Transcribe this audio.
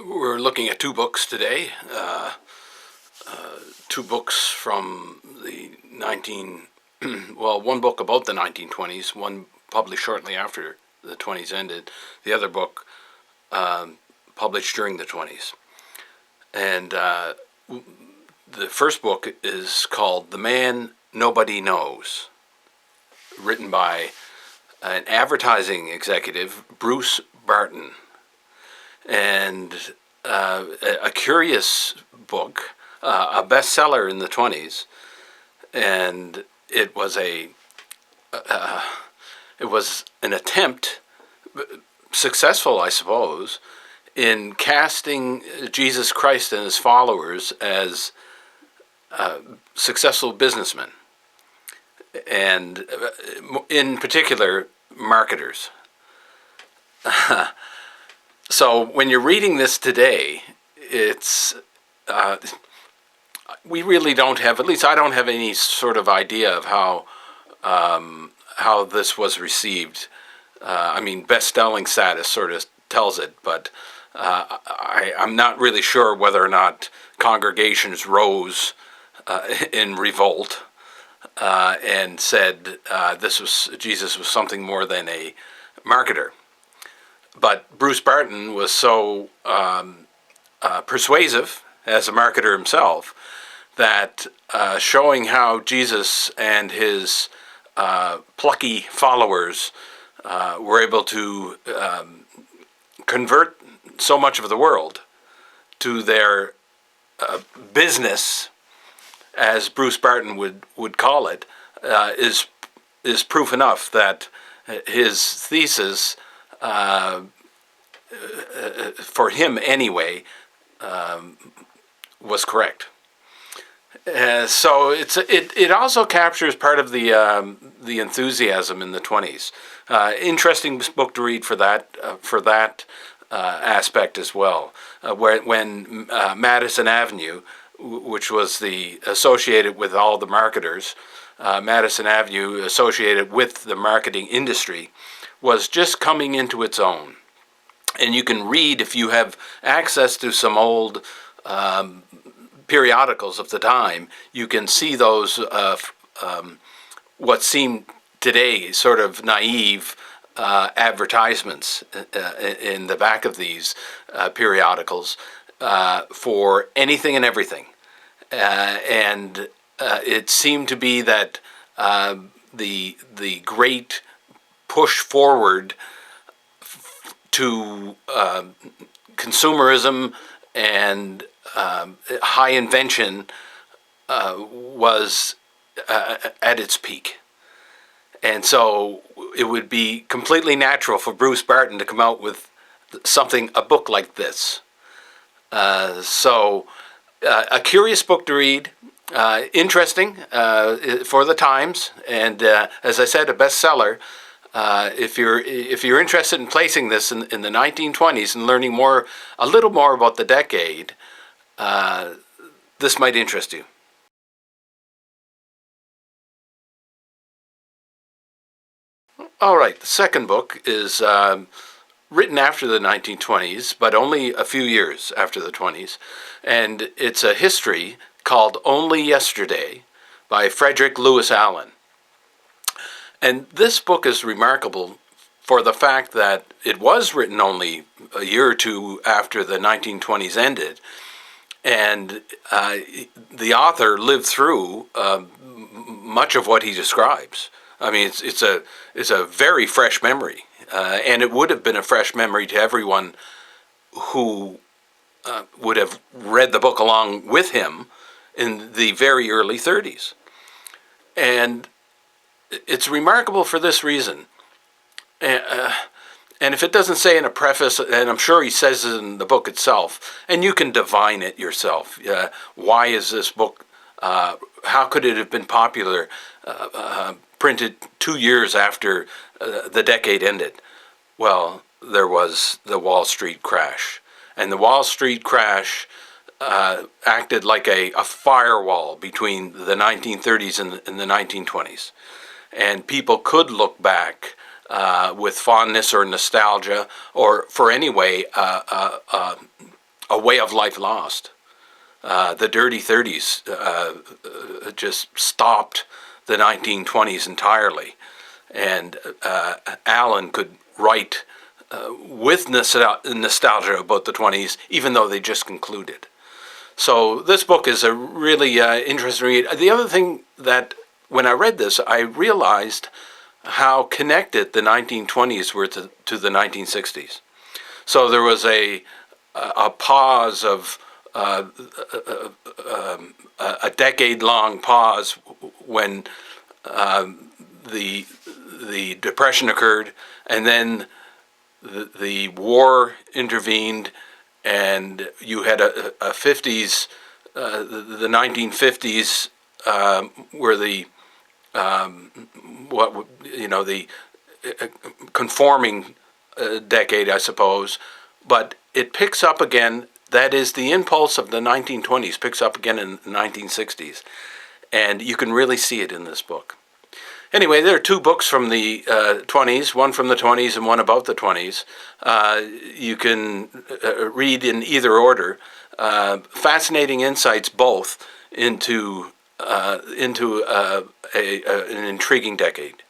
We're looking at two books today. Two books from the well, one book about the 1920s, one published shortly after the 20s ended, the other book published during the 20s. And the first book is called The Man Nobody Knows, written by an advertising executive, Bruce Barton. And a curious book, a bestseller in the 20s, and it was an attempt, successful I suppose, in casting Jesus Christ and his followers as successful businessmen, and in particular marketers. So when you're reading this today, it's we really don't have, at least I don't have any sort of idea of how this was received. I mean, best-selling status sort of tells it, but I'm not really sure whether or not congregations rose in revolt and said Jesus was something more than a marketer. But Bruce Barton was so persuasive as a marketer himself that showing how Jesus and his plucky followers were able to convert so much of the world to their business, as Bruce Barton would call it, is proof enough that his thesis, for him anyway, was correct. So it also captures part of the enthusiasm in the 20s. Interesting book to read for that aspect as well. When Madison Avenue, which was associated with all the marketers, Madison Avenue associated with the marketing industry, was just coming into its own. And you can read, if you have access to some old periodicals of the time, you can see those, what seem today sort of naive advertisements in the back of these periodicals for anything and everything. And it seemed to be that the great push forward to consumerism and high invention was at its peak. And so it would be completely natural for Bruce Barton to come out with a book like this. So a curious book to read, interesting for the times, and as I said, a bestseller. If you're interested in placing this in the 1920s and learning a little more about the decade, this might interest you. All right, the second book is written after the 1920s, but only a few years after the 20s, and it's a history called Only Yesterday by Frederick Lewis Allen. And this book is remarkable for the fact that it was written only a year or two after the 1920s ended, and the author lived through much of what he describes. I mean, it's a very fresh memory, and it would have been a fresh memory to everyone who would have read the book along with him in the very early 30s. And it's remarkable for this reason. And if it doesn't say in a preface, and I'm sure he says it in the book itself, and you can divine it yourself. Why is this book, how could it have been popular, printed 2 years after the decade ended? Well, there was the Wall Street crash. And the Wall Street crash acted like a firewall between the 1930s and the 1920s. And people could look back with fondness or nostalgia, or for anyway, a way of life lost. The dirty 30s just stopped the 1920s entirely. And Allen could write with nostalgia about the 20s, even though they just concluded. So this book is a really interesting read. The other thing that when I read this, I realized how connected the 1920s were to the 1960s. So there was a pause of a decade-long pause when the Depression occurred, and then the war intervened, and you had a 50s, the 1950s were the the conforming decade, I suppose, but it picks up again. That is, the impulse of the 1920s picks up again in the 1960s, and you can really see it in this book. Anyway, there are two books from the 20s, one from the 20s and one about the 20s. You can read in either order. Fascinating insights both into an intriguing decade.